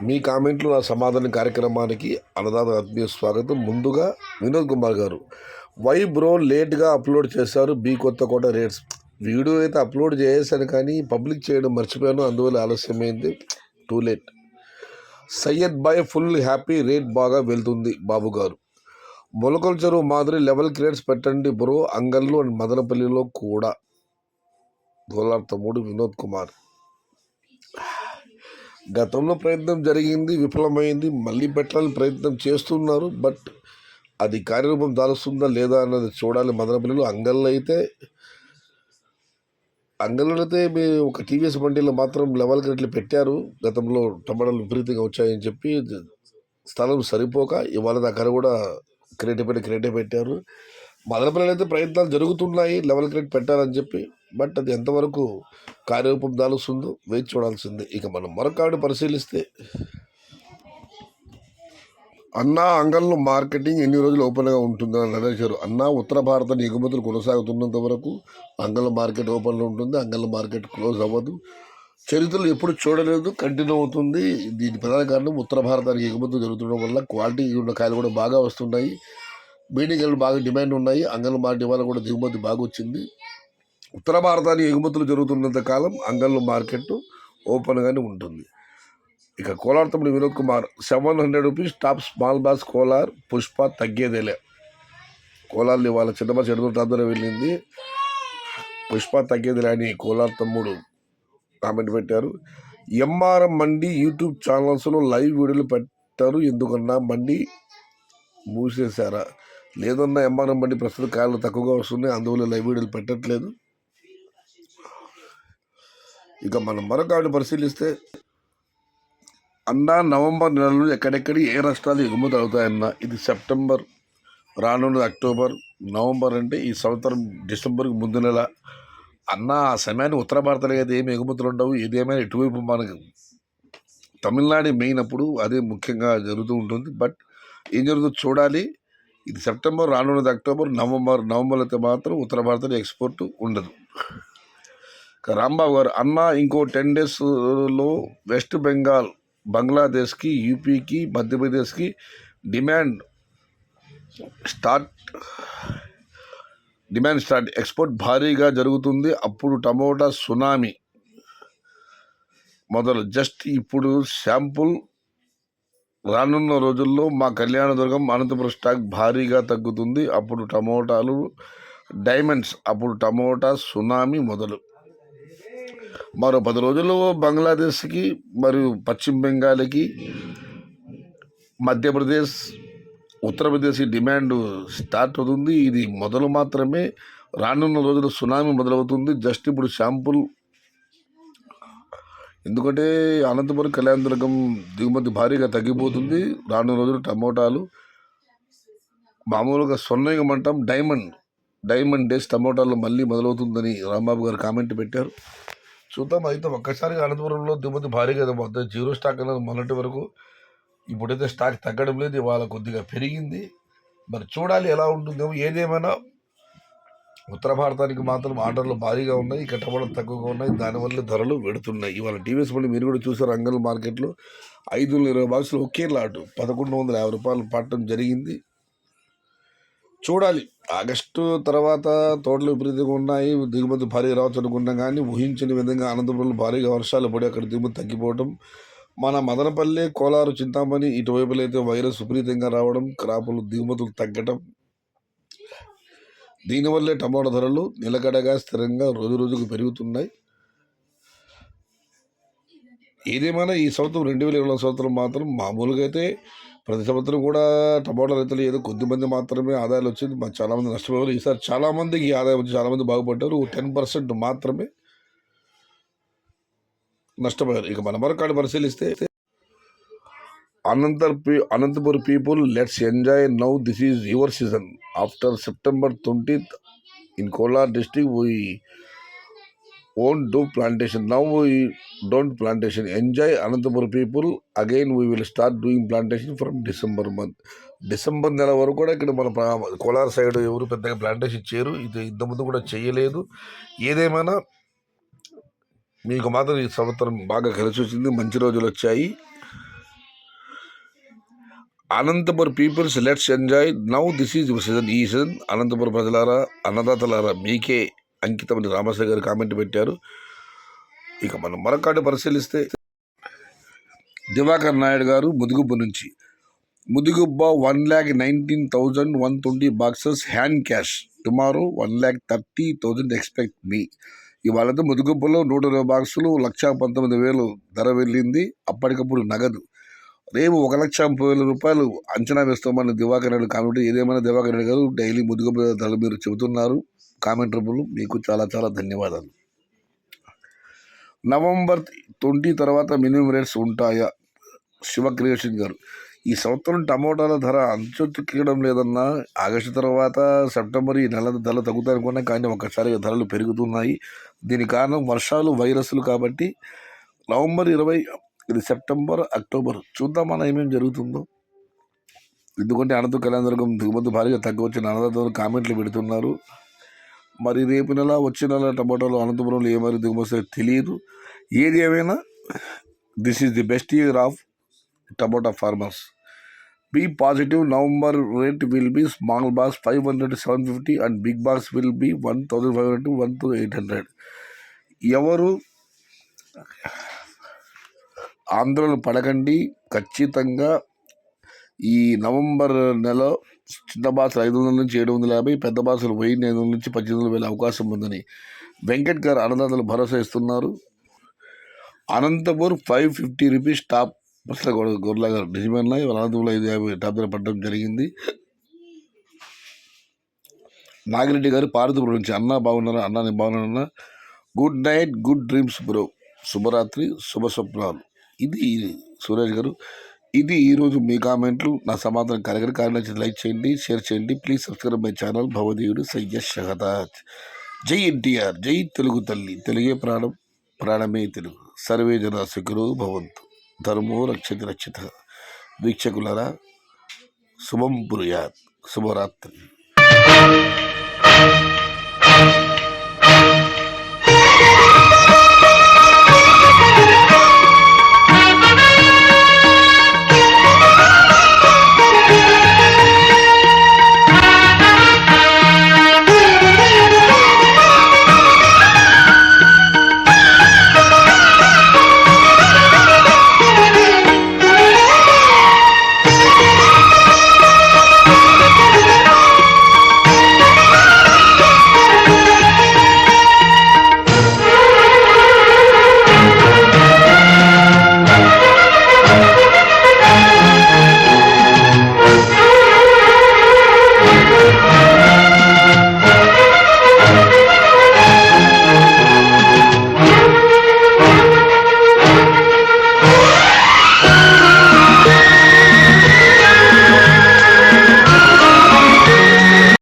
మీ కామెంట్లు నా సమాధాన కార్యక్రమానికి అన్నదాత ఆత్మీయ స్వాగతం. ముందుగా వినోద్ కుమార్ గారు, వై బ్రో లేట్గా అప్లోడ్ చేశారు బీ కొత్తకోట రేట్స్. వీడియో అయితే అప్లోడ్ చేశాను కానీ పబ్లిక్ చేయడం మర్చిపోయాను, అందువల్ల ఆలస్యమైంది. Too late. సయ్యద్ బాయ్ ఫుల్ హ్యాపీ, రేట్ బాగా వెళ్తుంది బాబు గారు. మొలకల చెరువు మాదిరి లెవెల్ క్రేట్స్ పెట్టండి బ్రో, అంగళ్ళు అండ్ మదనపల్లిలో కూడా. గోలార్ తమ్ముడు వినోద్ కుమార్. గతంలో ప్రయత్నం జరిగింది, విఫలమైంది. మళ్ళీ పెట్టాలని ప్రయత్నం చేస్తున్నారు, బట్ అది కార్యరూపం దాలుస్తుందా లేదా అన్నది చూడాలి. మదనపల్లిలో అంగల్లో అయితే మీ ఒక టీవీఎస్ బండిలో మాత్రం లెవెల్ రేట్లు పెట్టారు. గతంలో టమాటాలు విపరీతంగా వచ్చాయని చెప్పి స్థలం సరిపోక ఇవాళ దగ్గర కూడా క్రేటే పెట్టారు. మదనపల్లిలో అయితే ప్రయత్నాలు జరుగుతున్నాయి లెవెల్ క్రేట్ పెట్టాలని చెప్పి, బట్ అది ఎంతవరకు కార్యరూపం దాలుస్తుందో వేచి చూడాల్సిందే. ఇక మనం మరొక పరిశీలిస్తే, అన్నా అంగళ్ళు మార్కెటింగ్ ఎన్ని రోజులు ఓపెన్గా ఉంటుందని నరేశారు. అన్నా ఉత్తర భారత ఎగుమతులు కొనసాగుతున్నంత వరకు అంగళ్ళ మార్కెట్ ఓపెన్లో ఉంటుంది, అంగళ్ళ మార్కెట్ క్లోజ్ అవ్వదు. చరిత్రలు ఎప్పుడు చూడలేదు, కంటిన్యూ అవుతుంది. దీని ప్రధాన కారణం ఉత్తర భారతానికి ఎగుమతులు జరుగుతుండడం వల్ల క్వాలిటీ ఉన్న కాయలు కూడా బాగా వస్తున్నాయి. మీడియంగా బాగా డిమాండ్ ఉన్నాయి. అంగళ్ళ మార్కెట్ ఇవాళ కూడా దిగుమతి బాగా వచ్చింది. ఉత్తర భారతానికి ఎగుమతులు జరుగుతున్నంత కాలం అంగళ్ళు మార్కెట్ ఓపెన్గానే ఉంటుంది. ఇక కోలార్ తమ్ముడు Vinod Kumar, 700 rupees top small boss Kolar Pushpa తగ్గేదేలే. కోలార్లు ఇవాళ చిన్న బాస్ 700 వెళ్ళింది, పుష్ప తగ్గేదేలే అని కోలార్ తమ్ముడు కామెంట్ పెట్టారు. ఎంఆర్ఎం మండి యూట్యూబ్ ఛానల్స్లో లైవ్ వీడియోలు పెట్టారు, ఎందుకన్నా మండి మూసేశారా? లేదన్నా ఎంఆర్ఎం మండి ప్రస్తుతం కాయలు తక్కువగా వస్తున్నాయి, అందువల్ల లైవ్ వీడియోలు పెట్టట్లేదు. ఇక మనం మరొక పరిశీలిస్తే, అన్నా నవంబర్ నెలలో ఎక్కడెక్కడి ఏ రాష్ట్రాలు ఎగుమతి అవుతాయన్నా. ఇది సెప్టెంబర్, రానున్నది అక్టోబర్, నవంబర్ అంటే ఈ సంవత్సరం డిసెంబర్కి ముందు నెల. అన్నా ఆ సమయాన్ని ఉత్తర భారతంలో అయితే ఏమి ఎగుమతులు ఉండవు. ఏదేమైనా ఇటువైపు మనకు తమిళనాడు మెయిన్ అప్పుడు అదే ముఖ్యంగా జరుగుతూ ఉంటుంది. బట్ ఏం జరుగుతుందో చూడాలి. ఇది సెప్టెంబర్, రానున్నది అక్టోబర్, నవంబర్ అయితే మాత్రం ఉత్తర భారతంలో ఎక్స్పోర్ట్ ఉండదు. రాంబాబు గారు, అన్నా ఇంకో 10 డేస్లో వెస్ట్ బెంగాల్, బంగ్లాదేశ్కి, యూపీకి, మధ్యప్రదేశ్కి డిమాండ్ స్టార్ట్. ఎక్స్పోర్ట్ భారీగా జరుగుతుంది. అప్పుడు టమోటా సునామీ మొదలు. జస్ట్ ఇప్పుడు శాంపుల్. రానున్న రోజుల్లో మా కళ్యాణదుర్గం, అనంతపురం స్టాక్ భారీగా తగ్గుతుంది. అప్పుడు టమోటాలు డైమండ్స్. అప్పుడు టమోటా సునామీ మొదలు. మరో 10 రోజుల్లో బంగ్లాదేశ్కి మరియు పశ్చిమ బెంగాల్కి, మధ్యప్రదేశ్, ఉత్తరప్రదేశ్కి డిమాండ్ స్టార్ట్ అవుతుంది. ఇది మొదలు మాత్రమే. రానున్న రోజుల్లో సునామీ మొదలవుతుంది. జస్ట్ ఇప్పుడు శాంపుల్. ఎందుకంటే అనంతపురం, కళ్యాణదుర్గం దిగుమతి భారీగా తగ్గిపోతుంది. రానున్న రోజులు టమోటాలు మామూలుగా సొన్నయమంటాం, డైమండ్ డేస్ టమోటాలు మళ్ళీ మొదలవుతుందని రాంబాబు గారు కామెంట్ పెట్టారు. చూద్దాం. అయితే ఒక్కసారిగా అనంతపురంలో దిగుమతి భారీగా మొత్తం జీరో స్టాక్ అనేది మొన్నటి వరకు. ఇప్పుడైతే స్టాక్ తగ్గడం లేదు, ఇవాళ కొద్దిగా పెరిగింది. మరి చూడాలి ఎలా ఉంటుందేమో. ఏదేమైనా ఉత్తర భారతానికి మాత్రం ఆర్డర్లు భారీగా ఉన్నాయి, ఇక టమాటాలు తక్కువగా ఉన్నాయి, దానివల్ల ధరలు పెడుతున్నాయి. ఇవాళ టీవీఎస్ మళ్ళీ మీరు కూడా చూసారు, అంగల్ మార్కెట్లో 520 బాక్సులు ఒకే లాటు 1150 రూపాయలు పడటం జరిగింది. చూడాలి. ఆగస్టు తర్వాత తోటలు విపరీతంగా ఉన్నాయి, దిగుమతి భారీగా రావచ్చు అనుకున్నాం, కానీ ఊహించని విధంగా అనంతపురంలో భారీగా వర్షాలు పడి అక్కడ దిగుమతి తగ్గిపోవడం. మన మదనపల్లి, కోలారు, చింతామణి ఇటువైపులో అయితే వైరస్ విపరీతంగా రావడం, క్రాపులు దిగుమతులు తగ్గడం. దీనివల్లే టమాటా ధరలు నిలకడగా స్థిరంగా రోజు రోజుకు పెరుగుతున్నాయి. ఏదేమైనా ఈ సంవత్సరం 2020 సంవత్సరం మాత్రం మామూలుగా అయితే ప్రతి సంవత్సరం కూడా టమాటా రైతులు ఏదో కొద్దిమంది మాత్రమే ఆదాయాలు వచ్చింది, చాలామంది నష్టపోయారు. ఈసారి చాలామందికి ఆదాయం వచ్చి చాలామంది బాగుపడ్డారు. 10% మాత్రమే నష్టపోయారు. ఇక మన మరొకటి పరిశీలిస్తే, Anantapur people, let's enjoy now, this is your season. After September 20th in Kolar district we won't do plantation. Now we don't plantation. Enjoy Anantapur people. Again we will start doing plantation from December month. December నెల వరకు కూడా ఇక్కడ మన Kolar side ఎవరు పెద్దగా plantation చేయరు. ఇది ఇంతకుముందు కూడా చేయలేదు. ఏదేమైనా మీకు మాత్రం ఈ సంవత్సరం బాగా కలిసి వచ్చింది, మంచి రోజులు వచ్చాయి. Anantapuram peoples let's enjoy now this is season. ఈ సీజన్ అనంతపురం ప్రజలారా, అన్నదాతలారా మీకే అంకితమని రామసాగర్ గారు కామెంట్ పెట్టారు. ఇక మనం మరొకటి పరిశీలిస్తే దివాకర్ నాయుడు గారు ముదుగుబ్బ నుంచి, Mudugubba 1,19,120 boxes hand cash, tomorrow 1,30,000 expect me. ఇవాళతో ముదుగుబ్బలో 120 బాక్సులు 1,19,000 ధర వెళ్ళింది అప్పటికప్పుడు నగదు. రేపు 1,30,000 రూపాయలు అంచనా వేస్తామని దివాకర్ నాయుడు కామెంట్. ఏదేమైనా దివాకర్ నాయుడు గారు డైలీ ముదుగుబ్బ ధరలు మీరు చెబుతున్నారు, కామెంట్ రూపంలో మీకు చాలా చాలా ధన్యవాదాలు. నవంబర్ 20 తర్వాత మినిమం రేట్స్ ఉంటాయా? శివ క్రియేషన్ గారు, ఈ సంవత్సరం టమోటాల ధర అంచెత్తుకెక్కడం లేదన్నా. ఆగస్టు తర్వాత సెప్టెంబర్ ఈ నెల ధరలు తగ్గుతాయనుకున్నా, కానీ ఒక్కసారిగా ధరలు పెరుగుతున్నాయి. దీని కారణం వర్షాలు, వైరస్లు. కాబట్టి నవంబర్ 20, ఇది సెప్టెంబర్, అక్టోబర్ చూద్దాం మన ఏమేమి జరుగుతుందో. ఎందుకంటే అనంత కళ్యాణదుర్గం దిగుమతి భారీగా తగ్గవచ్చిన అన్నదాతలు కామెంట్లు పెడుతున్నారు. మరి రేపు నెల, వచ్చే నెల టమాటాలు అనంతపురంలో ఏ మరి దిగుమతి తెలియదు. ఏది ఏమైనా this is the best year of tomato farmers. Be positive. November rate will be small box 500 to 750 and big box will be 1,500 to 1,800. ఎవరు ఆందోళన పడకండి. ఖచ్చితంగా ఈ నవంబర్ నెల చిన్న బాక్సులు 500 నుంచి 750, పెద్ద బాక్సులు 1,500 నుంచి 1,800 వెళ్ళే అవకాశం ఉందని వెంకట్ గారు అన్నదాతలు భరోసా ఇస్తున్నారు. అనంతపూర్ 550 రూపీస్ టాప్ బస్సుల గొర్రెల గారు నిజమేనా? అనంతపూర్లో 550 టాప్ ధర పడడం జరిగింది. నాగిరెడ్డి గారు పార్వతీపురం నుంచి, అన్న బాగున్నారా? అన్న నేను బాగున్నానన్నా. Good night, good dreams bro, శుభరాత్రి, శుభ స్వప్నాలు. ఇది సురేష్ గారు. ఇది ఈరోజు మీ కామెంట్లు. నా సమాధానం కారణం లైక్ చేయండి, షేర్ చేయండి. Please subscribe my channel. భవదీయుడు సయ్యద్ షహదాజ్. జై ఎన్టీఆర్, జై తెలుగు తల్లి, తెలుగే ప్రాణం, ప్రాణమే తెలుగు. సర్వే జన సుఖినో భవంతు, ధర్మో రక్షతి రక్షిత. వీక్షకులారా శుభం పురుయాత్, శుభరాత్రి.